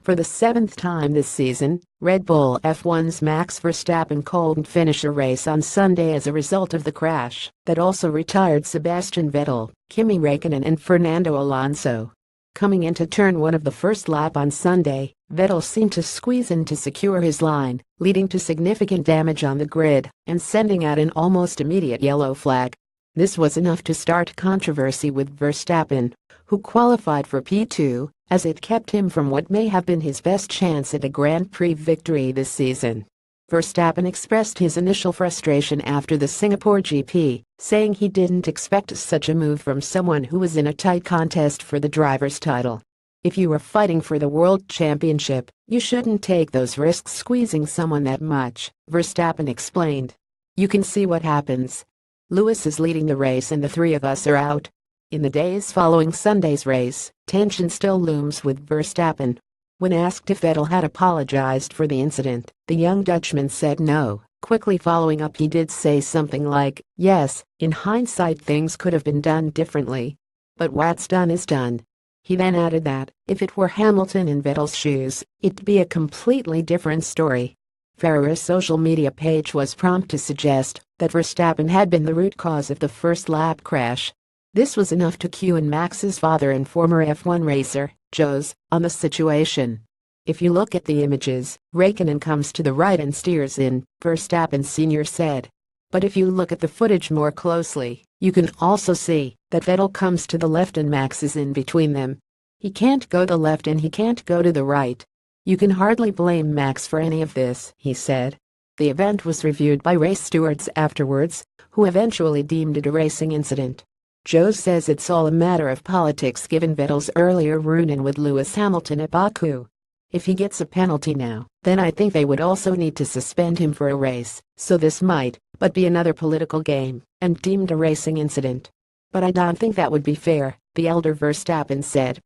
For the seventh time this season, Red Bull F1's Max Verstappen couldn't finish a race on Sunday as a result of the crash that also retired Sebastian-Vettel, Kimi Räikkönen and Fernando Alonso. Coming into turn 1 of the first lap on Sunday, Vettel seemed to squeeze in to secure his line, leading to significant damage on the grid and sending out an almost immediate yellow flag. This was enough to start controversy with Verstappen, who qualified for P2, as it kept him from what may have been his best chance at a Grand Prix victory this season. Verstappen expressed his initial frustration after the Singapore GP, saying he didn't expect such a move from someone who was in a tight contest for the driver's title. "If you were fighting for the World Championship, you shouldn't take those risks squeezing someone that much," Verstappen explained. "You can see what happens. Lewis is leading the race and the three of us are out." In the days following Sunday's race, tension still looms with Verstappen. When asked if Vettel had apologized for the incident, the young Dutchman said no. Quickly following up, he did say something like, "Yes, in hindsight things could have been done differently. But what's done is done." He then added that, if it were Hamilton in Vettel's shoes, it'd be a completely different story. Ferrari's social media page was prompt to suggest that Verstappen had been the root cause of the first lap crash. This was enough to cue in Max's father and former F1 racer, Jos, on the situation. "If you look at the images, Räikkönen comes to the right and steers in," Verstappen Sr. said. "But if you look at the footage more closely, you can also see that Vettel comes to the left and Max is in between them. He can't go to the left and he can't go to the right. You can hardly blame Max for any of this," he said. The event was reviewed by race stewards afterwards, who eventually deemed it a racing incident. Joe says it's all a matter of politics given Vettel's earlier run-in with Lewis Hamilton at Baku. "If he gets a penalty now, then I think they would also need to suspend him for a race, so this might but be another political game and deemed a racing incident. But I don't think that would be fair," the elder Verstappen said.